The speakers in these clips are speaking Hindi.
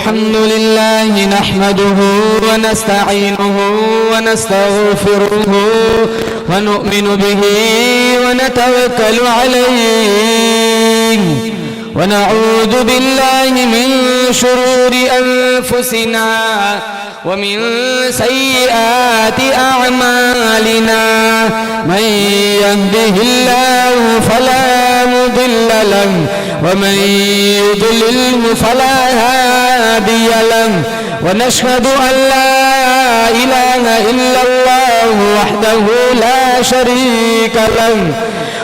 अल्हम्दुलिल्लाह नहमदुहु व नस्तईनुहु व नस्तगफिरुहु व नु'मिनु बिही व नतवक्कलु अलैहि व नऊज़ु बिल्लाहि मिन शुरूरि अनफुसिना व मिन सय्यिआति अअमालिना मन यहदिहिल्लाहु फला मुदिल्ल लहु व मन युद्लिल्हु फला हादिय लहु व नशहदु अन ला इलाहा इल्लल्लाहु वहदहु ला शरीका लहु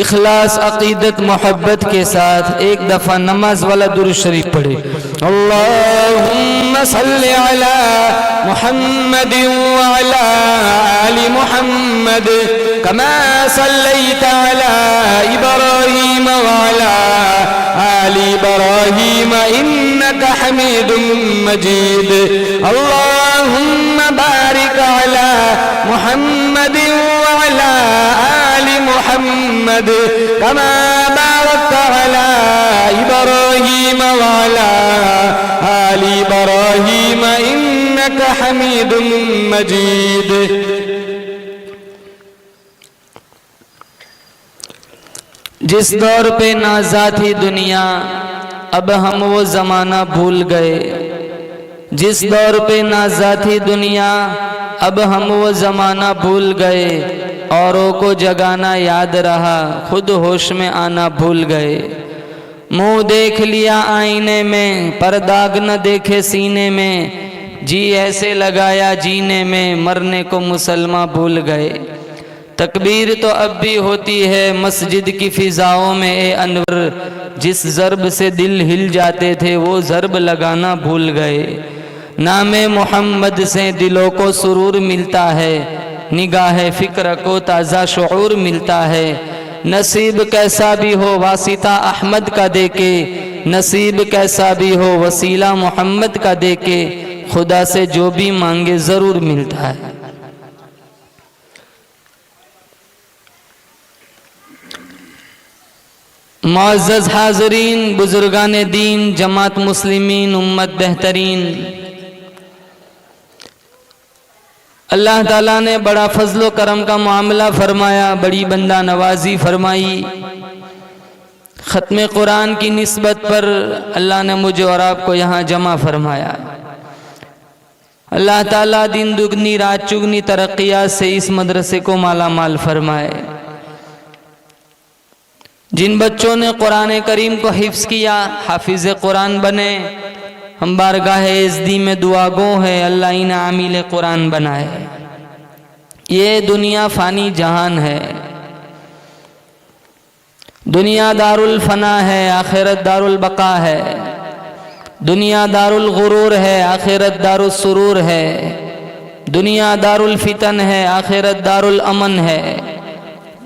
इखलास अकीदत मोहब्बत के साथ एक दफा नमाज वाला दुरूद शरीफ पढ़े। अल्लाहुम्मा सल्लि अला मुहम्मद व अला आलि मुहम्मद कमा सल्लैता अला इब्राहीम व अला आलि इब्राहीम इन्नका हमीदुम मजीद। अल्लाहुम्मा बारिक अला मुहम्मद व अला आलि मुहम्मद कमा बारकता अला इब्राहीम व अला आलि इब्राहीम इन्नका हमीदुम मजीद। जिस दौर पे नाज़ा थी दुनिया अब हम वो ज़माना भूल गए। जिस दौर पे नाज़ा थी दुनिया अब हम वो ज़माना भूल गए। औरों को जगाना याद रहा खुद होश में आना भूल गए। मुंह देख लिया आईने में पर दाग न देखे सीने में। जी ऐसे लगाया जीने में मरने को मुसलमान भूल गए। तकबीर तो अब भी होती है मस्जिद की फिजाओं में ए अनवर। जिस ज़र्ब से दिल हिल जाते थे वो ज़र्ब लगाना भूल गए। नामे मोहम्मद से दिलों को सुरूर मिलता है। निगाह फ़िक्र को ताज़ा शऊर मिलता है। नसीब कैसा भी हो वासिता अहमद का देके। नसीब कैसा भी हो वसीला मोहम्मद का देके। खुदा से जो भी मांगे ज़रूर मिलता है। मुअज़्ज़ज़ हाज़रीन, बुज़ुर्गान दीन, जमात मुस्लिमीन, उम्मत बेहतरीन, अल्लाह ताला ने बड़ा फजलो करम का मामला फरमाया, बड़ी बंदा नवाजी फरमाई। ख़त्म कुरान की निस्बत पर अल्लाह ने मुझे और आपको यहाँ जमा फरमाया। अल्लाह ताला दिन दुगनी रात चुगनी तरक्कियात से इस मदरसे को माला माल फरमाए। जिन बच्चों ने कुरान करीम को हिफ्ज़ किया, हाफिज़ कुरान बने, हम बारगाह इज़्दी में दुआ गो है, अल्लाह इन आमिल कुरान बनाए। ये दुनिया फ़ानी जहान है, दुनिया दारुल फना है, आखिरत दारुल बका है। दुनिया दारुल गुरूर है, आखिरत दारुल सुरूर है। दुनिया दारुल फितन है, आखिरत दारुल अमन है।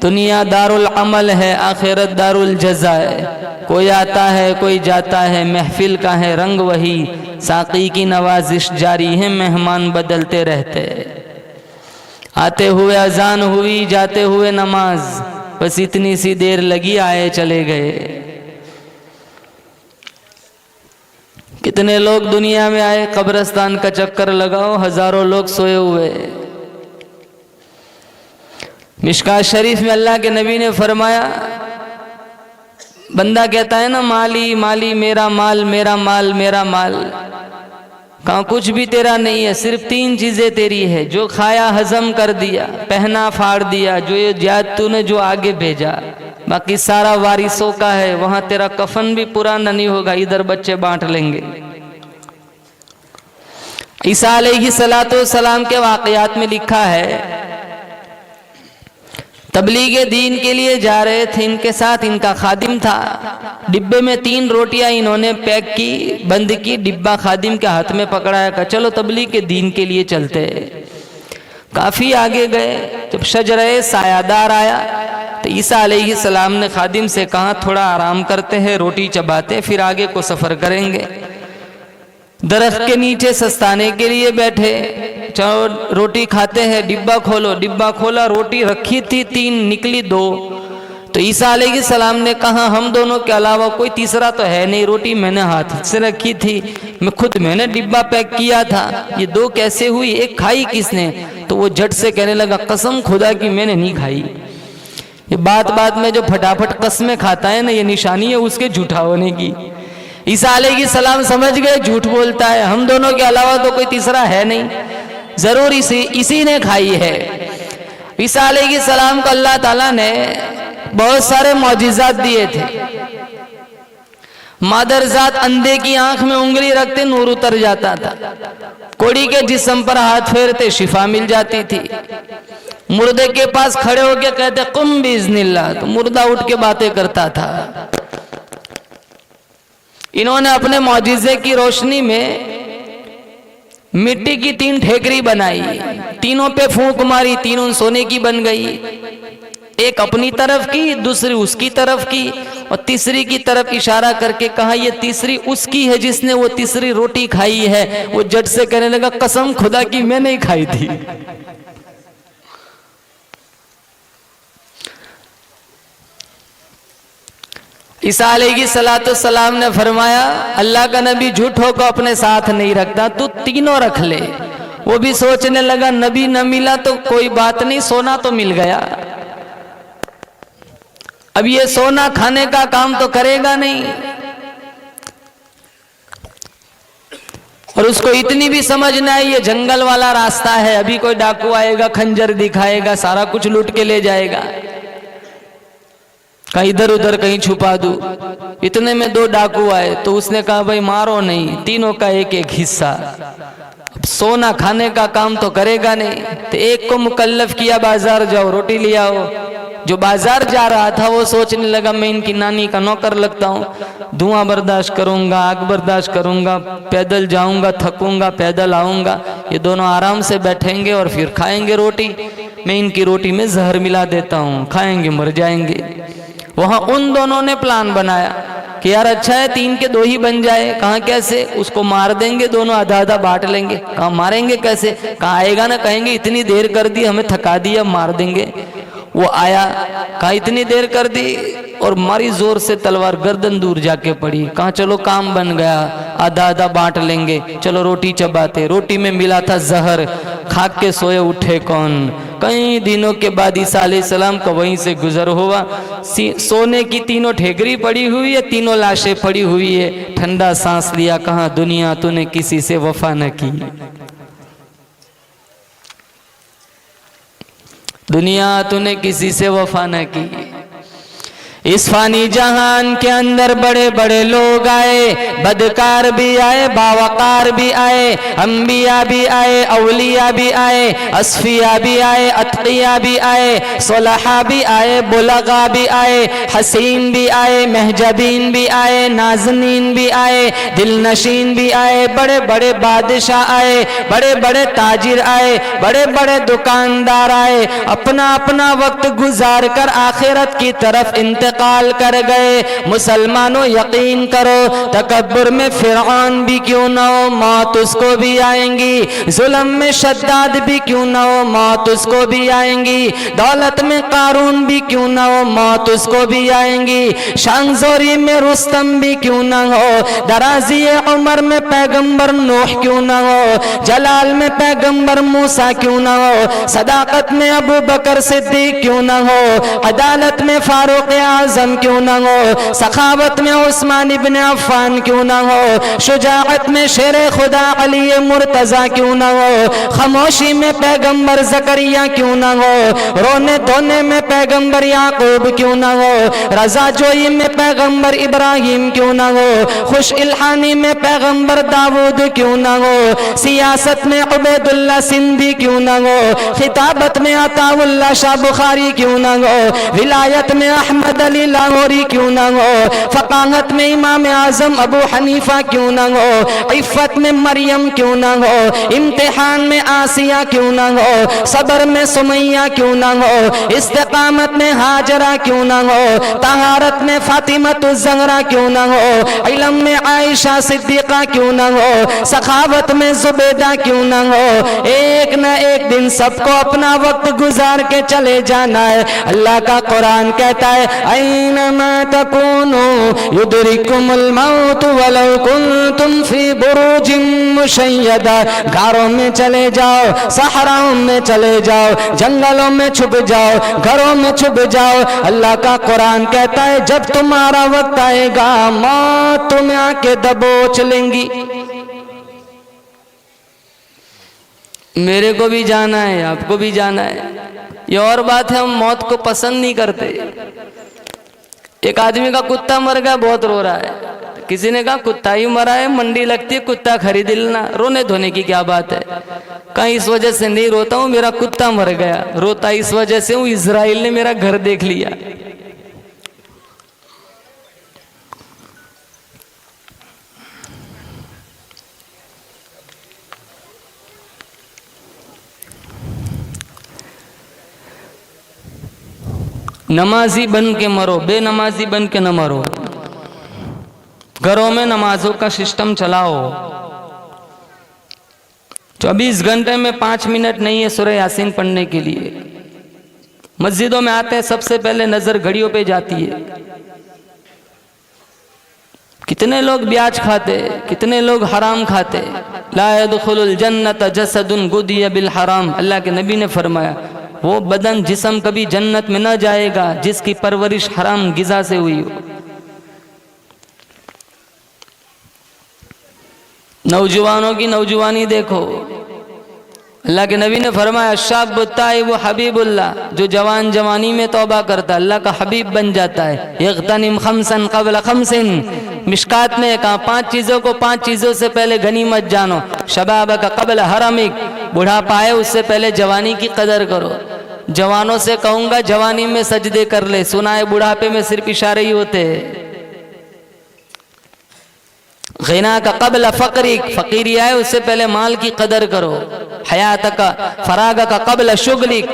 दुनिया दारुल अमल है, आखिरत दारुल जज़ा है। कोई आता है कोई जाता है, महफिल का है रंग वही। साकी की नवाजिश जारी है, मेहमान बदलते रहते। आते हुए अजान हुई, जाते हुए नमाज, बस इतनी सी देर लगी, आए चले गए। कितने लोग दुनिया में आए, कब्रिस्तान का चक्कर लगाओ, हजारों लोग सोए हुए। मिशकात शरीफ में अल्लाह के नबी ने फरमाया, बंदा कहता है ना माली माली, मेरा माल मेरा माल मेरा माल। कहाँ कुछ भी तेरा नहीं है, सिर्फ 3 चीजें तेरी है। जो खाया हजम कर दिया, पहना फाड़ दिया, जो ये जात तूने जो आगे भेजा, बाकी सारा वारिसों का है। वहां तेरा कफन भी पुराना नहीं होगा, इधर बच्चे बांट लेंगे। ईसा अलैहिस्सलातु सलाम के वाकयात में लिखा है, तबलीग दीन के लिए जा रहे थे, इनके साथ इनका खादिम था। डिब्बे में 3 रोटियां इन्होंने पैक की, बंद की, डिब्बा खादिम के हाथ में पकड़ाया, कहा चलो तबलीग के दीन के लिए चलते। काफी आगे गए, जब शजरे सायादार आया तो ईसा अलैहिस्सलाम ने खादिम से कहा थोड़ा आराम करते हैं, रोटी चबाते, फिर आगे को सफर करेंगे। दरख्त के नीचे सस्ताने के लिए बैठे, चलो रोटी खाते हैं, डिब्बा खोलो। डिब्बा खोला, रोटी रखी थी 3, निकली 2। तो ईसा अलैहिस्सलाम ने कहा हम दोनों के अलावा कोई तीसरा तो है नहीं, रोटी मैंने हाथ से रखी थी, मैंने डिब्बा पैक किया था, ये 2 कैसे हुई, एक खाई किसने? तो वो झट से कहने लगा कसम खुदा की मैंने नहीं खाई। ये बात में जो फटाफट कस्में खाता है ना, ये निशानी है उसके झूठा होने की। ईसा अलैहिस्सलाम समझ गए झूठ बोलता है, हम दोनों के अलावा तो कोई तीसरा है नहीं, जरूर इसी ने खाई है। ईसा अलैहिस्सलाम को अल्लाह ताला ने बहुत सारे मौजिज़ात दिए थे। मादरजात अंधे की आंख में उंगली रखते नूर उतर जाता था, कोड़ी के जिस्म पर हाथ फेरते शिफा मिल जाती थी। मुर्दे के पास खड़े होके कहते कुम बिइज़्निल्लाह, तो मुर्दा उठ के बातें करता था। इन्होंने अपने मौजिज़े की रोशनी में मिट्टी की 3 ठेकरी बनाई, तीनों पे फूंक मारी, तीनों सोने की बन गई। एक अपनी तरफ की, दूसरी उसकी तरफ की, और तीसरी की तरफ इशारा करके कहा ये तीसरी उसकी है जिसने वो तीसरी रोटी खाई है। वो झट से कहने लगा कसम खुदा की मैं नहीं खाई थी। ईसा अलैहिस्सलाम ने फरमाया अल्लाह का नबी झूठों को अपने साथ नहीं रखता, तू तीनों रख ले। वो भी सोचने लगा नबी न मिला तो कोई बात नहीं, सोना तो मिल गया। अब ये सोना खाने का काम तो करेगा नहीं, और उसको इतनी भी समझ ना आई ये जंगल वाला रास्ता है, अभी कोई डाकू आएगा, खंजर दिखाएगा, सारा कुछ लूट के ले जाएगा, कहीं इधर उधर कहीं छुपा दूं। इतने में 2 डाकू आए तो उसने कहा भाई मारो नहीं, तीनों का एक एक हिस्सा। अब सोना खाने का काम तो करेगा नहीं, तो एक को मुकल्लफ किया बाजार जाओ रोटी ले आओ। जो बाजार जा रहा था वो सोचने लगा मैं इनकी नानी का नौकर लगता हूँ, धुआं बर्दाश्त करूंगा, आग बर्दाश्त करूंगा, पैदल जाऊंगा, थकूंगा, पैदल आऊंगा, ये दोनों आराम से बैठेंगे और फिर खाएंगे रोटी। मैं इनकी रोटी में जहर मिला देता हूँ, खाएंगे मर जाएंगे। वहां उन दोनों ने प्लान बनाया कि यार अच्छा है 3 के 2 ही बन जाए। कहाँ कैसे? उसको मार देंगे, दोनों आधा आधा बांट लेंगे। कहाँ मारेंगे कैसे? कहाँ आएगा ना, कहेंगे इतनी देर कर दी, हमें थका दिया, मार देंगे। वो आया, कहा इतनी देर कर दी, और मारी जोर से तलवार गर्दन दूर जाके पड़ी। कहा चलो काम बन गया, आधा आधा बांट लेंगे, चलो रोटी चबाते। रोटी में मिला था जहर, खा के सोए उठे कौन। कई दिनों के बाद ईसा अलैहिस्सलाम का वहीं से गुजर हुआ। सोने की 3 ठेकरी पड़ी हुई है, 3 लाशें पड़ी हुई है। ठंडा सांस लिया, कहा दुनिया तूने किसी से वफा न की, दुनिया तूने किसी से वफा न की। इस फानी जहान के अंदर बड़े बड़े लोग आए, बदकार भी आए, बावकार भी आए, अंबिया भी आए, औलिया भी आए, असफिया भी आए, अतकिया भी आए, सोलहा भी आए, बुलगा भी आए, हसीन भी आए, महजबीन भी आए, नाजनीन भी आए, दिलनशीन भी आए, बड़े बड़े बादशाह आए, बड़े बड़े ताजिर आए, बड़े बड़े दुकानदार आए, अपना अपना वक्त गुजार कर आखिरत की तरफ इंतकाल कर गए। मुसलमानों यकीन करो, तकब्बुर में फिरौन भी क्यों ना हो, मौत उसको भी आएंगी। जुल्म में शद्दाद भी क्यों ना हो, मौत उसको भी आएंगी। दौलत में कारून भी क्यों ना हो, मौत उसको भी आएंगी। शांगजोरी में रुस्तम भी क्यों ना हो, दराजी उमर में पैगंबर नूह क्यों ना हो, जलाल में पैगंबर मूसा क्यों ना हो, सदाकत में अबू बकर सिद्दीक क्यों ना हो, अदालत में फारूक आजम क्यों ना हो, सखावत में उस्मान इब्न अफ़्फ़ान क्यों ना हो, शुजाअत में शेर खुदा अली मुर्तजा क्यों ना हो, खामोशी में पैगंबर ज़करिया क्यों ना हो, रोने धोने में पैगंबर याकूब क्यों ना हो, रजा जोई में पैगंबर इब्राहिम क्यों ना हो, खुश इल्हानी में पैगंबर दाऊद क्यों ना हो, सियासत में उबैदुल्लाह सिंधी क्यों ना हो, खिताबत में अताउल्लाह शाह बुखारी क्यों ना हो, विलायत में अहमद अली लाहौरी क्यों ना हो, फकाहत में इमाम आजम अबू हनीफा क्यों ना हो, इफ़्फ़त में मरियम क्यों ना हो, इम्तिहान में आसिया क्यों ना हो, सबर में सुमैया क्यों ना हो, इस्तिकामत में हाजरा क्यों ना हो, तहारत में फातिमतुज़ ज़हरा क्यों ना हो, इल्म में आयशा सिद्दीक़ा क्यों ना हो, सखावत में जुबैदा क्यों ना हो। एक न एक दिन सबको अपना वक्त गुजार के चले जाना है। अल्लाह का कुरान कहता है, ऐनमा तकूनु युदरिकुमुल मौत वलौ कुंतुम फी बुरूजिन मुशय्यदा। घरों में चले जाओ, सहराओं में चले जाओ, जंगलों में छुप जाओ, घरों में छुप जाओ। अल्लाह का कुरान कहता है, जब तुम्हारा वक्त आएगा मौत तुम्हें आके दबोच लेंगी। मेरे को भी जाना है, आपको भी जाना है। ये और बात है, हम मौत को पसंद नहीं करते। एक आदमी का कुत्ता मर गया, बहुत रो रहा है। किसी ने कहा कुत्ता ही मरा है, मंडी लगती है, कुत्ता खरीद लेना, रोने धोने की क्या बात है। कहीं इस वजह से नहीं रोता हूँ, मेरा कुत्ता मर गया। रोता इस वजह से हूँ, इजराइल ने मेरा घर देख लिया। नमाजी बन के मरो, बेनमाजी बन के न मरो। घरों में नमाजों का सिस्टम चलाओ। 24 घंटे में 5 मिनट नहीं है सूरह यासीन पढ़ने के लिए। मस्जिदों में आते हैं, सबसे पहले नजर घड़ियों पे जाती है। कितने लोग ब्याज खाते, कितने लोग हराम खाते। ला यदखुलुल जन्नत जसदुन गुदिया बिल हराम। अल्लाह के नबी ने फरमाया, वो बदन जिस्म कभी जन्नत में न जाएगा जिसकी परवरिश हराम गिजा से हुई हो। नौजवानों की नौजवानी देखो। अल्लाह के नबी ने फरमाया, शाब ताइब हबीबुल्लाह, जो जवान जवानी में तौबा करता अल्लाह का हबीब बन जाता है। यग़तनिम खमसन क़ब्ल खमसिन। मिशकात में कहा 5 चीज़ों को 5 चीज़ों से पहले गनीमत जानो। शबाब का क़ब्ल हरमिक, बुढ़ापा आए उससे पहले जवानी की कदर करो। जवानों से कहूँगा जवानी में सजदे कर ले, सुना है बुढ़ापे में सिर्फ इशारे ही होते हैं। ग़िना का क़ब्ल फ़क़रिक, फ़कीरी आए उससे पहले माल की कदर करो। हयात का फ़राग का क़ब्ल शुग़लिक,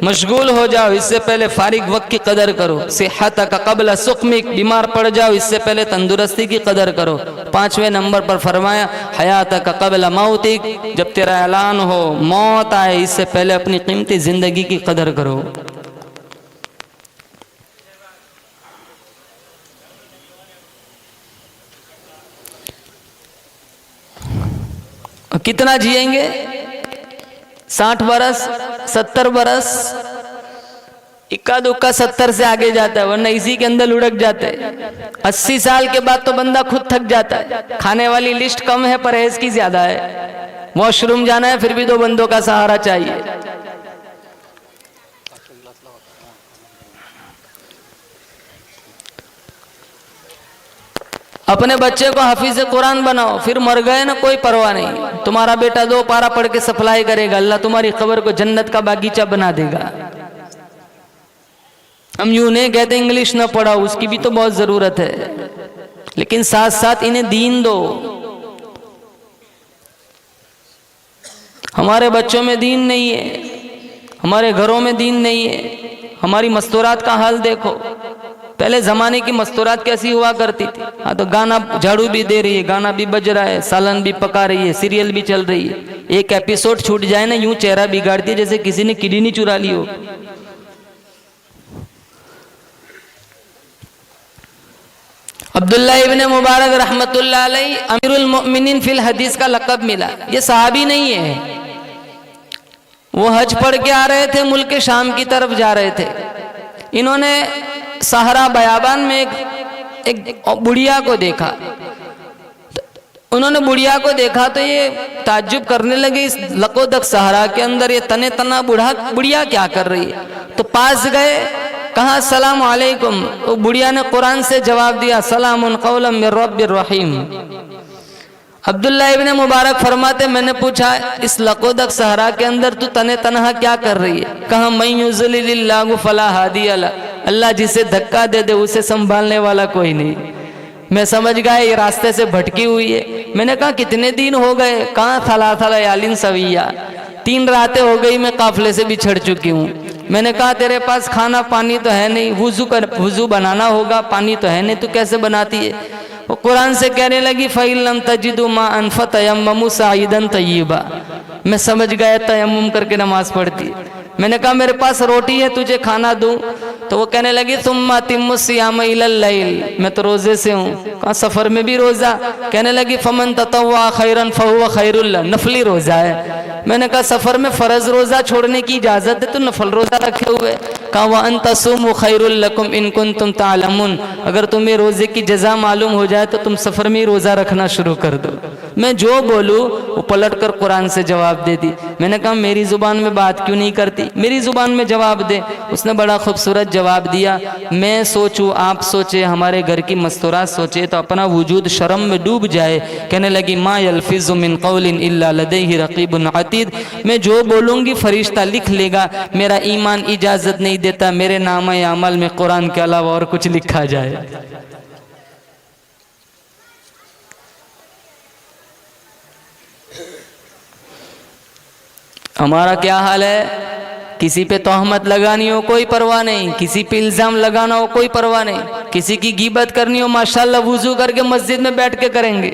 मशगूल हो जाओ इससे पहले फारिग वक्त की कदर करो। सेहत का क़ब्ल सुक़मिक, बीमार पड़ जाओ इससे पहले तंदुरुस्ती की कदर करो। 5वें नंबर पर फरमाया, हयात का क़ब्ल मौतिक, जब तेरा ऐलान हो मौत आए इससे पहले अपनी कीमती ज़िंदगी की कदर करो। कितना जिएंगे? 60 बरस, 70 बरस, इक्का दुक्का 70 से आगे जाता है, वरना इसी के अंदर लुढ़क जाते हैं। 80 साल के बाद तो बंदा खुद थक जाता है। खाने वाली लिस्ट कम है, परहेज की ज्यादा है। वॉशरूम जाना है फिर भी 2 बंदों का सहारा चाहिए। अपने बच्चे को हाफिज कुरान बनाओ, फिर मर गए ना कोई परवाह नहीं, तुम्हारा बेटा 2 पारा पढ़ के सप्लाई करेगा, अल्लाह तुम्हारी कब्र को जन्नत का बागीचा बना देगा। हम यूं नहीं कहते इंग्लिश ना पढ़ा, उसकी भी तो बहुत जरूरत है, लेकिन साथ साथ इन्हें दीन दो। हमारे बच्चों में दीन नहीं है, हमारे घरों में दीन नहीं है। हमारी मस्तूरात का हाल देखो, पहले ज़माने की मस्तूरात कैसी हुआ करती थी। हाँ तो गाना, झाड़ू भी दे रही है, गाना भी बज रहा है, सालन भी पका रही है, सीरियल भी चल रही है। एक एपिसोड छूट जाए ना, यूं चेहरा बिगाड़ती है जैसे किसी ने किडनी चुरा ली हो। अब्दुल्ला इब्ने मुबारक रहमतुल्लाह अलैहि अमीरुल मोमिनीन फिल हदीस का लक़ब मिला। ये सहाबी नहीं है, वो हज पढ़ के आ रहे थे, मुल्क शाम की तरफ जा रहे थे। इन्होंने सहरा बयाबान में एक बुढ़िया को देखा। उन्होंने बुढ़िया को देखा तो ये ताज्जुब करने लगे, इस लकोदक सहरा के अंदर ये तने तना बुढ़िया क्या कर रही है। तो पास गए, कहा अस्सलामु अलैकुम। तो बुढ़िया ने कुरान से जवाब दिया, सलामुन कौलन मिर रब्बिर रहीम। अब्दुल्ला इब्ने मुबारक फरमाते, मैंने पूछा इस लकोदक सहरा के अंदर तू तने तनहा क्या कर रही है। कहा मैं युज़लिल्लाहु फला हादिया ला, अल्लाह जिसे धक्का दे दे उसे संभालने वाला कोई नहीं। मैं समझ गया ये रास्ते से भटकी हुई है। मैंने कहा कितने दिन हो गए। कहाँ थला यालिन सविया, 3 रातें हो गई मैं काफिले से बिछड़ चुकी हूँ। मैंने कहा तेरे पास खाना पानी तो है नहीं, वुजू बनाना होगा, पानी तो है नहीं, तू कैसे बनाती है। वो कुरान से कहने लगी फ़इन लम तजिदु माअन फतयम्ममू साइदन तय्यिबा। मैं समझ गया तयम्मुम करके नमाज पढ़ती है। मैंने कहा मेरे पास रोटी है, तुझे खाना दूं। तो वो कहने लगी सुम्मा अतिम्मु सियाम इलल लैल, मैं तो रोजे से हूँ। कहा सफर में भी रोजा। कहने लगी फमन ततव्वा खैरन फहुवा खैरुल लह, नफली रोजा है। मैंने कहा सफर में फर्ज रोजा छोड़ने की इजाजत है तो नफल रोजा रखे हुए। कहा व अन तसूमु खैरुल लकुम इन कुंतुम तालमून, अगर तुम्हें रोजे की जजा मालूम हो जाए तो तुम सफर में ही रोजा रखना शुरू कर दो। मैं जो बोलूँ वो पलट कर कुरान से जवाब दे दी। मैंने कहा मेरी जुबान में बात क्यों नहीं करती, मेरी जुबान में जवाब दे। उसने बड़ा खूबसूरत जवाब दिया, मैं सोचूं आप सोचे, हमारे घर की मस्तूरात सोचे तो अपना वजूद शर्म में डूब जाए। कहने लगी मा यल्फिज़ु मिन क़ौलिन इल्ला लदैहि रक़ीबुन अतीद, मैं जो बोलूँगी फरिश्ता लिख लेगा। मेरा ईमान इजाज़त नहीं देता मेरे नामे अमल में कुरान के अलावा और कुछ लिखा जाए। हमारा क्या हाल है, किसी पे तोहमत लगानी हो कोई परवाह नहीं, किसी पे इल्ज़ाम लगाना हो कोई परवाह नहीं, किसी की गीबत करनी हो माशाल्लाह वुजू करके मस्जिद में बैठ के करेंगे।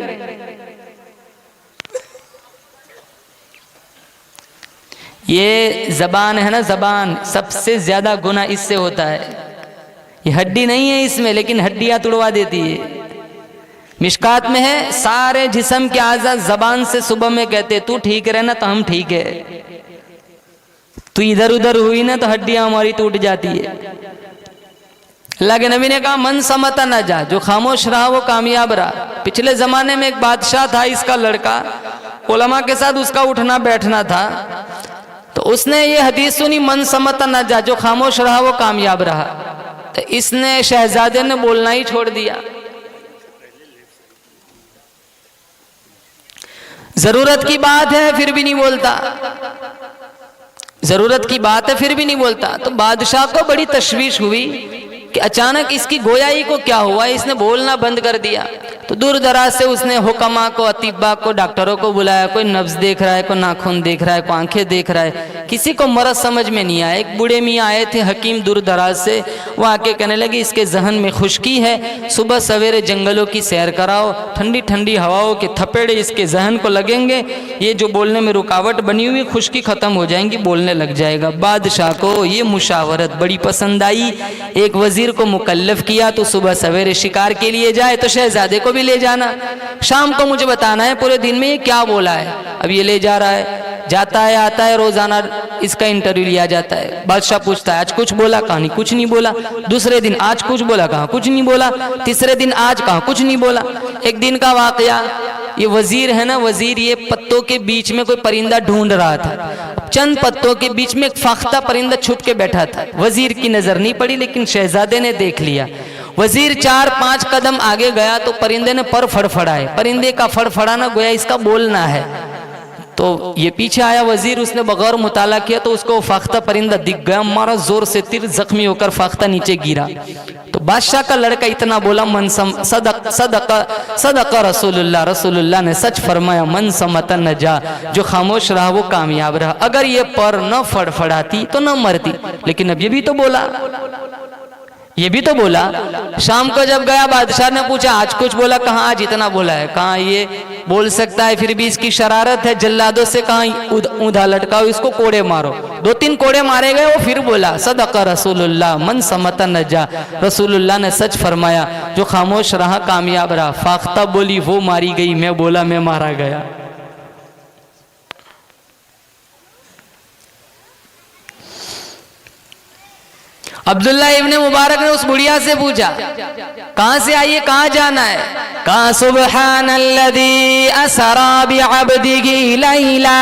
ये जबान है ना, जबान सबसे ज्यादा गुनाह इससे होता है। ये हड्डी नहीं है इसमें, लेकिन हड्डियां तुड़वा देती है। मिशकात में है सारे जिस्म के आज़ा जबान से सुबह में कहते तू ठीक रहना तो हम ठीक है, तू इधर उधर हुई ना तो हड्डियां हमारी टूट जाती है। अल्लाह के नबी ने कहा मन समता न जा, जो खामोश रहा वो कामयाब रहा। पिछले जमाने में एक बादशाह था, इसका लड़का, उलमा के साथ उसका उठना बैठना था, तो उसने ये हदीस सुनी मन समता न जा, जो खामोश रहा वो कामयाब रहा। तो इसने शहजादे ने बोलना ही छोड़ दिया। जरूरत की बात है फिर भी नहीं बोलता, जरूरत की बात है फिर भी नहीं बोलता। तो बादशाह को बड़ी तशवीश हुई कि अचानक इसकी गोयाई को क्या हुआ, इसने बोलना बंद कर दिया। तो दूर दराज से उसने हुक्मा को, अतीबा को, डॉक्टरों को बुलाया। कोई नब्ज देख रहा है, कोई नाखून देख रहा है, कोई आंखें देख रहा है, किसी को मरज समझ में नहीं आया। एक बूढ़े मियाँ आए थे हकीम दूर दराज से, वो आके कहने लगे इसके जहन में खुश्की है, सुबह सवेरे जंगलों की सैर कराओ, ठंडी ठंडी हवाओं के थपेड़े इसके जहन को लगेंगे, ये जो बोलने में रुकावट बनी हुई खुश्की खत्म हो जाएंगी, बोलने लग जाएगा। बादशाह को ये मुशावरत बड़ी पसंद आई। एक वजीर को मुकल्लफ किया तो सुबह सवेरे शिकार के लिए जाए तो शहजादे को भी ले जाना, शाम को मुझे बताना है पूरे दिन में ये क्या बोला है। अब ये ले जा रहा है, जाता है आता है, रोजाना इसका इंटरव्यू लिया जाता है। बादशाह पूछता है आज कुछ बोला, कहानी कुछ नहीं बोला। दूसरे दिन आज कुछ बोला, कहा कुछ नहीं बोला। तीसरे दिन आज कहा कुछ नहीं बोला। एक दिन का वाकया, ये वजीर है ना, वजीर ये पत्तों के बीच में कोई परिंदा ढूंढ रहा था। चंद पत्तों के बीच में एक फाख्ता परिंदा छुप के बैठा था। वजीर की नजर नहीं पड़ी लेकिन शहजादे ने देख लिया। वजीर 4-5 कदम आगे गया तो परिंदे ने पर फड़फड़ाए। परिंदे का फड़फड़ाना गोया इसका बोलना है। तो ये पीछे आया वजीर, उसने बगैर मुताला किया तो उसको फाख्ता परिंदा दिख गया, मारा जोर से तीर, जख्मी होकर फाख्ता नीचे गिरा। तो बादशाह का लड़का इतना बोला, सदका रसूलुल्लाह ने सच फरमाया, मन समतन नजा, जो खामोश रहा वो कामयाब रहा। अगर ये पर न फड़फड़ाती तो न मरती। लेकिन अब ये भी तो बोला। शाम को जब गया बादशाह ने पूछा आज कुछ बोला? कहाँ आज इतना बोला है। कहाँ ये बोल सकता है, फिर भी इसकी शरारत है, जल्लादों से कहाँ ऊधा लटकाओ, इसको कोड़े मारो। 2-3 कोड़े मारे गए, वो फिर बोला सदका रसूलुल्लाह मन समता नजा, रसूलुल्लाह ने सच फरमाया, जो खामोश रहा कामयाब रहा। फाख्ता बोली वो मारी गई, मैं बोला मैं मारा गया। अब्दुल्ला इब्ने मुबारक ने उस बुढ़िया से पूछा कहां से आई है, कहां जाना है? कहा सुब्हानल्लज़ी असरा बिअब्दिही लैला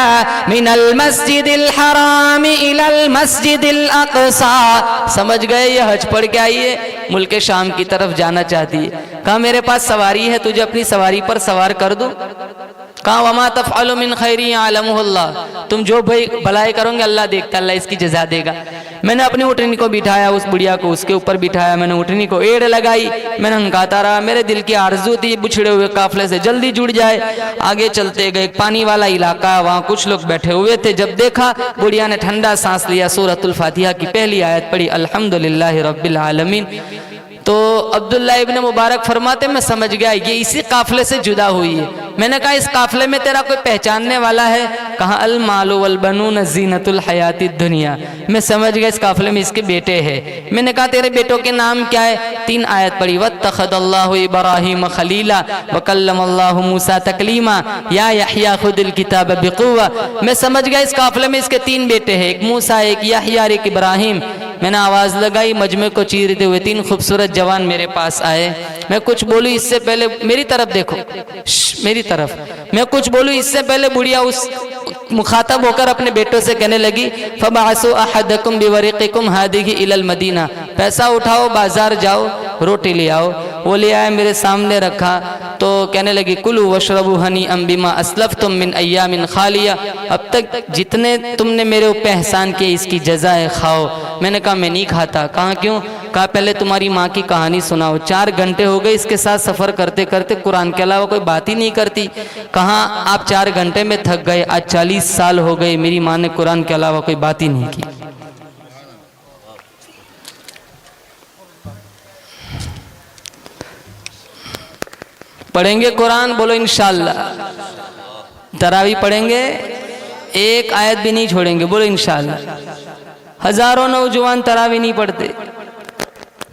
मिनल मस्जिदिल हराम इलल मस्जिदिल अक़सा। समझ गए ये हज पढ़ के आई है, मुल्क शाम की तरफ जाना चाहती है। कहा मेरे पास सवारी है, तुझे अपनी सवारी पर सवार कर दूं? कहा वमा तफ़अलु मिन खैरि यअलमुहुल्लाह, तुम जो भाई भलाई करोगे अल्लाह देखता, अल्लाह इसकी जज़ा देगा। मैंने अपनी ऊँटनी को बिठाया, उस बुढ़िया को उसके ऊपर बिठाया, मैंने ऊँटनी को एड़ लगाई, मैंने हंकाता रहा। मेरे दिल की आरज़ू थी बिछड़े हुए काफिले से जल्दी जुड़ जाए। आगे चलते गए, पानी वाला इलाका, वहाँ कुछ लोग बैठे हुए थे। जब देखा बुढ़िया ने ठंडा सांस लिया, सूरतुल फातिहा की पहली आयत पढ़ी, अल्हम्दुलिल्लाहि रब्बिल आलमीन। तो अब्दुल्ला इब्ने मुबारक फरमाते मैं समझ गया ये इसी काफिले से जुदा हुई है। मैंने कहा इस काफिले में तेरा कोई पहचानने वाला है? कहा अल मालु वल बनून ज़ीनतुल हयातिद दुनिया। मैं समझ गया इस काफिले में इसके बेटे हैं। मैंने कहा तेरे बेटों के नाम क्या है? 3 आयत पढ़ी, वत्तखज़ल्लाहु इब्राहीम खलीला व कल्लमल्लाहु मूसा तकलीमा या यहया खुदिल किताब बिक़ुव्वा। मैं समझ गया इस काफिले में इसके 3 बेटे हैं, एक मूसा, एक यहया, एक इब्राहिम। मैंने आवाज़ लगाई, मजमे को चीरते हुए 3 खूबसूरत जवान मेरे पास आए। मैं कुछ बोलूं इससे पहले, मेरी तरफ देखो, मेरी तरफ, मैं कुछ बोलूं इससे पहले बुढ़िया उस मुखातब होकर अपने बेटों से कहने लगी, फबअसु अहदकुम बिवरिक़िकुम हादिही इलल मदीना, पैसा उठाओ बाजार जाओ रोटी ले आओ। वो ले आया, मेरे सामने रखा, तो कहने लगी कुलू वशरबू हनी अम बिमा अस्लफ्तुम मिन अय्यामिन खालिया, अब तक जितने तुमने मेरे ऊपर एहसान किए इसकी जज़ाए खाओ। मैंने कहा मैं नहीं खाता। कहा क्यों? कहा पहले तुम्हारी माँ की कहानी सुनाओ। 4 घंटे हो गए इसके साथ सफ़र करते करते, कुरान के अलावा कोई बात ही नहीं करती। कहा आप 4 घंटे में थक गए, आज 40 साल हो गए मेरी माँ ने कुरान के अलावा कोई बात ही नहीं की। पढ़ेंगे कुरान, बोलो इंशाअल्लाह। तरावी पढ़ेंगे, एक आयत भी नहीं छोड़ेंगे, बोलो इंशाअल्लाह। हजारों नौजवान तरावी नहीं पढ़ते,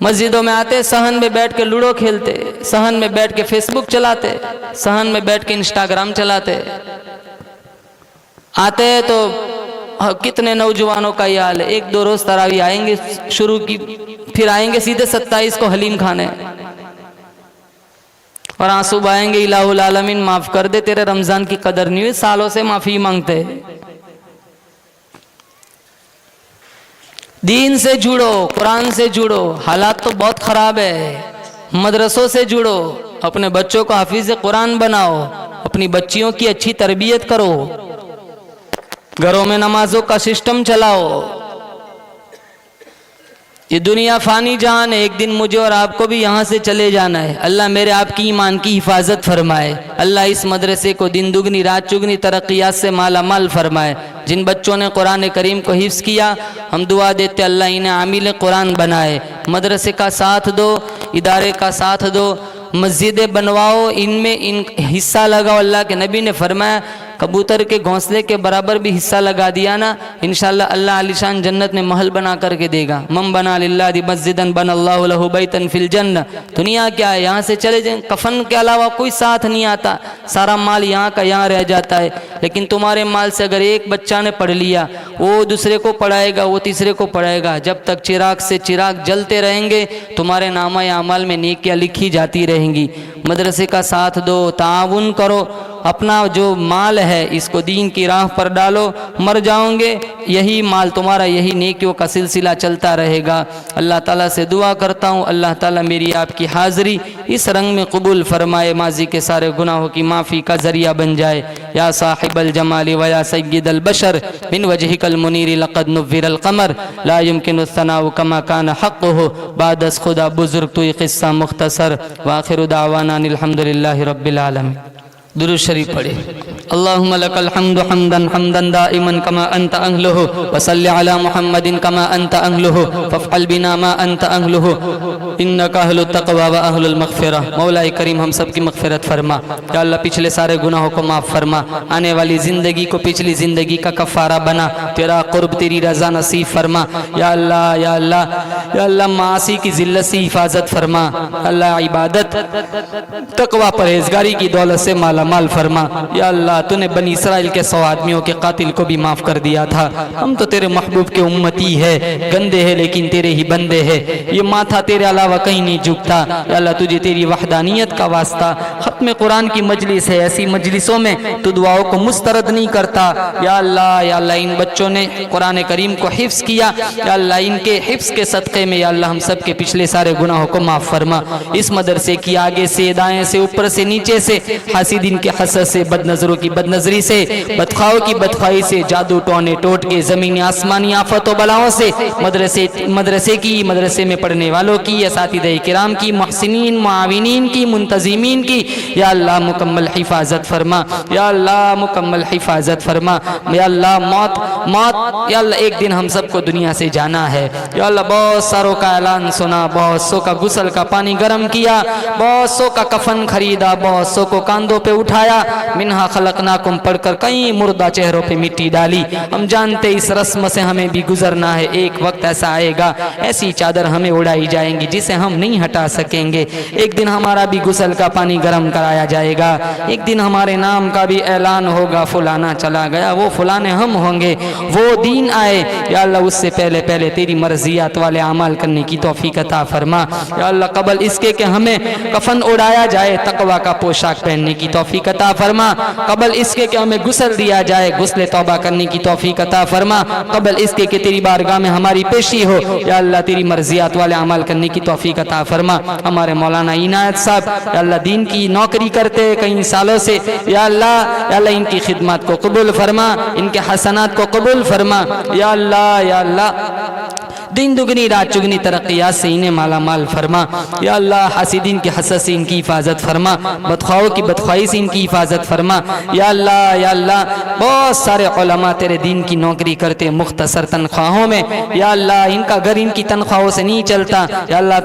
मस्जिदों में आते, सहन में बैठ के लूडो खेलते, सहन में बैठ के फेसबुक चलाते, सहन में बैठ के इंस्टाग्राम चलाते। आते हैं तो कितने नौजवानों का ये हाल है, 1-2 रोज तरावी आएंगे शुरू की, फिर आएंगे सीधे 27 को हलीम खाने और आंसू बहाएंगे, इलाहुल आलमीन माफ कर दे, तेरे रमजान की कदर नहीं हुई, सालों से माफी मांगते। दीन से जुड़ो, कुरान से जुड़ो। हालात तो बहुत खराब है, मदरसों से जुड़ो, अपने बच्चों को हाफिज कुरान बनाओ, अपनी बच्चियों की अच्छी तरबियत करो, घरों में नमाजों का सिस्टम चलाओ। ये दुनिया फानी जहान है, एक दिन मुझे और आपको भी यहाँ से चले जाना है। अल्लाह मेरे आपकी ईमान की हिफाजत फरमाए। अल्लाह इस मदरसे को दिन दुगनी रात चुगनी तरक्यात से माला माल फरमाए। जिन बच्चों ने कुरान करीम को हिफ्ज़ किया, हम दुआ देते अल्लाह इन्हें आमिल कुरान बनाए। मदरसे का साथ दो, इदारे का साथ दो, मस्जिदें बनवाओ, इनमें इन हिस्सा लगाओ। अल्लाह के नबी ने फरमाया कबूतर के घोंसले के बराबर भी हिस्सा लगा दिया ना, इंशाअल्लाह अल्लाह आलिशान जन्नत में महल बना करके देगा। मम बना लिल्लाहि मस्जिदन बनल्लाहु लहु बैतन फिल जन्नह। दुनिया क्या है, यहाँ से चले जाएं, कफन के अलावा कोई साथ नहीं आता, सारा माल यहाँ का यहाँ रह जाता है। लेकिन तुम्हारे माल से अगर एक बच्चा ने पढ़ लिया, वो दूसरे को पढ़ाएगा, वो तीसरे को पढ़ाएगा। जब तक चिराग से चिराग जलते रहेंगे, तुम्हारे नामा अमाल में नेकियां लिखी जाती रहेंगी। मदरसे का साथ दो, ताउन करो, अपना जो माल है इसको दीन की राह पर डालो, मर जाओगे यही माल तुम्हारा, यही नेकियों का सिलसिला चलता रहेगा। अल्लाह ताला से दुआ करता हूँ अल्लाह ताला मेरी आपकी हाज़िरी इस रंग में कबूल फरमाए, माजी के सारे गुनाहों की माफ़ी का ज़रिया बन जाए। या साहिबल जमाली व या सय्यिदल बशर मिन वजहिकल मुनीर लक़द नुव्विरल क़मर ला युमकिनु सनाउ कमा कान हक़्क़ुहु बादस खुदा बुज़ुर्ग तू क़िस्सा मुख्तसर व आखिरु दावाना अल्हम्दुलिल्लाहि रब्बिल आलमीन। दुरूद शरीफ पढ़े। अल्लाहुम्मा लकल हम्दु हम्दन हम्दन दाइमन कमा अंत अहलुहु व सल्लि अला मुहम्मदिन कमा अंत अहलुहु फफ़अल बिना मा अंत अहलुहु इन्नका अहलुत तक़वा व अहलुल मग़फ़िरह। मौला करीम हम सब की मग़फ़िरत फरमा। या अल्लाह पिछले सारे गुनाहों को माफ़ फरमा, आने वाली ज़िंदगी को पिछली ज़िंदगी का कफ़ारा बना, तेरा क़ुर्ब तेरी रज़ा नसीब फरमा। या अल्लाह या अल्लाह या अल्लाह मासी की ज़िल्लत से हिफाजत फरमा। अल्लाह इबादत तक़वा परहेज़गारी की दौलत से माल फरमा। या अल्लाह तूने बनी इसराइल के 100 आदमियों के कातिल को भी माफ़ कर दिया था। हम तो तेरे महबूब के उम्मती है, गंदे हैं लेकिन तेरे ही बंदे हैं, ये माथा तेरे अलावा कहीं नहीं झुकता। या अल्लाह तुझे तेरी वहदानियत का वास्ता, ख़त्म कुरान की मजलिस है, ऐसी मजलिसों में तू दुआओं को मुस्तरद नहीं करता। या अल्लाह इन बच्चों ने कुरान करीम को हिफ्ज़ किया, या अल्लाह इनके हिफ्ज़ के सदक़े में या अल्लाह हम सब के पिछले सारे गुनाहों को माफ़ फरमा। इस मदरसे की आगे से दाएँ से ऊपर से नीचे से हासिदीन के हसद से, बदनजरों की बदनजरी से, बदखाओं की बदखाई से, जादू टोने टोट के, ज़मीनी आसमानी आफतों बलाओं से, मदरसे में पढ़ने वालों की, असातिज़े किराम की, मुहसिनीन मुआविनीन की, मुंतज़िमीन की या अल्लाह मुकम्मल हिफाजत फरमा। या अल्लाह मुकम्मल हिफाजत फरमा। या अल्लाह मौत या अल्लाह एक दिन हम सबको दुनिया से जाना है। या अल्लाह बहुत सारों का ऐलान सुना, बहुत सौ का गुसल का पानी गर्म किया, बहुत सौ का कफन खरीदा, बहुत सौ को कांधों पे उठाया, मिन्हा खलकनाकुम पढ़कर कई मुर्दा चेहरों पे मिट्टी डाली। हम जानते इस रस्म से हमें भी गुजरना है, एक वक्त ऐसा आएगा, ऐसी चादर हमें उड़ाई जाएंगी जिसे हम नहीं हटा सकेंगे। एक दिन हमारा भी गुसल का पानी गर्म कराया जाएगा, एक दिन हमारे नाम का भी ऐलान होगा, फुलाना चला गया, वो फुलाने हम होंगे, वो दिन आए। या अल्लाह उससे पहले पहले तेरी मर्जियात वाले अमाल करने की तौफीक अता फरमा। या अल्लाह कबल इसके कि हमें कफन उड़ाया जाए, तकवा का पोशाक पहनने की तौफीक अता फरमा। कबल इसके कि हमें गुस्ल दिया जाए, गुस्ल तौबा करने की तौफीक अता फरमा। कबल इसके कि तेरी बारगाह में हमारी पेशी हो। या अल्लाह तेरी मर्जियात वाले अमल करने की तौफीक अता फरमा। हमारे मौलाना इनायत साहब या अल्लाह दीन की नौकरी करते कई सालों से, या अल्लाह इनकी खिदमत को कबूल फरमा, इनके हसनात को कबूल फरमा। या अल्लाह दिन दुगनी रात चुगनी तरक्यात से इन्हें माला माल फरमा। या अल्लाह हासिदीन के हसद से इनकी हिफाजत फरमा, बदख्वाओं की बदख्वाई से इनकी हिफाजत फरमा। या अल्लाह बहुत सारे उलमा तेरे दीन की नौकरी करते मुख्तसर तनख्वाहों में। या अल्लाह इनका घर इनकी तनख्वाहों से नहीं चलता। या अल्लाह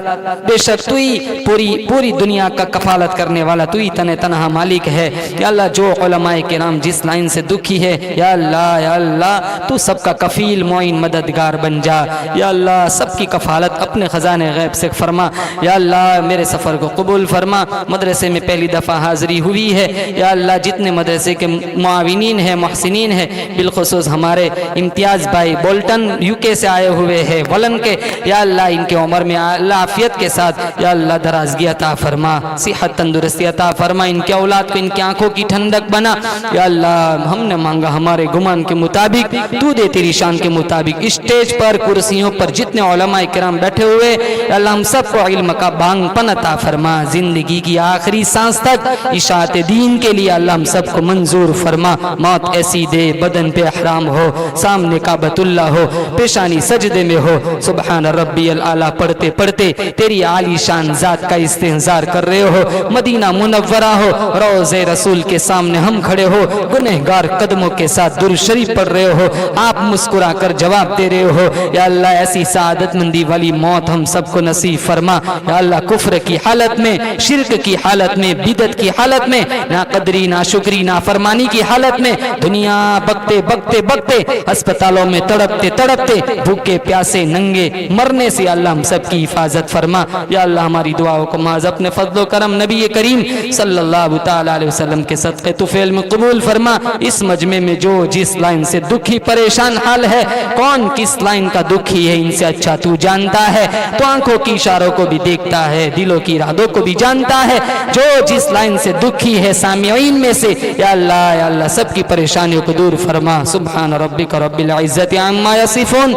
बेशक तू ही पूरी दुनिया का कफालत करने वाला, तू ही तने तनहा मालिक है। या अल्लाह जो उलमाए किराम जिस लाइन से दुखी है, या अल्लाह तू सबका कफील मोइन मददगार बन जा। या अल्लाह सबकी कफालत अपने ख़ज़ाने गैब से फरमा। या अल्लाह मेरे सफ़र को कबूल फरमा। मदरसे में पहली दफ़ा हाज़िरी हुई है। या अल्लाह जितने मदरसे के मुआविनीन हैं, मुहसिनीन हैं, बिलखुसूस हमारे इम्तियाज़ भाई बोल्टन यूके से आए हुए हैं वलन के, या अल्लाह इनके उम्र में अल्लाह आफियत के साथ या अल्लाह दराजगी अता फरमा, सेहत तंदुरुस्ती अता फरमा, इनके औलाद को इनकी आँखों की ठंडक बना। या अल्लाह हमने मांगा हमारे गुमान के मुताबिक, तू दे तेरी शान के मुताबिक। स्टेज पर कुर्सियों पर जितने उलमा किराम बैठे हुए, अल्लाह हम सबको इल्म का बांगपन अता फरमा। जिंदगी की आखिरी सांस तक इशाअत दीन के लिए अल्लाह हम सबको मंजूर फरमा। मौत ऐसी दे बदन पे अहराम हो, सामने काबतुल्लाह हो, पेशानी सजदे में हो, सुबहान रब्बियल आला पढ़ते पढ़ते तेरी आली शान जात का इस्तेंजार कर रहे हो। मदीना मुनव्वरा हो, रोज़े रसूल के सामने हम खड़े हो, गुनहगार कदमों के साथ दुरूद शरीफ पढ़ रहे हो, आप मुस्कुरा कर जवाब दे रहे हो। या अल्लाह ऐसी सादतमंदी वाली मौत हम सबको नसीब फरमा। या अल्लाह कुफ्र की हालत में, शिर्क की हालत में, बिदत की हालत में, ना कदरी ना शुक्री ना फरमानी की हालत में, दुनिया बकते बकते बकते, अस्पतालों में तड़पते तड़पते, भूखे प्यासे नंगे मरने से अल्लाह हम सबकी हिफाजत फरमा। या अल्लाह हमारी दुआओं को माज अपने फजलो करम नबी करीम सल्लल्लाहु तआला अलैहि वसल्लम के सदक़े तुफैल में कबूल फरमा। इस मजमे में जो जिस लाइन से दुखी परेशान हाल है, कौन किस लाइन का दुखी है, इनसे अच्छा तू जानता है। तो आंखों की इशारों को भी देखता है, दिलों की इरादों को भी जानता है। जो जिस लाइन से दुखी है सामिईन में से, या अल्लाह सबकी परेशानियों को दूर फरमा। सुब्हान रब्बिक रब्बिल इज्जति अम्मा यसिफून।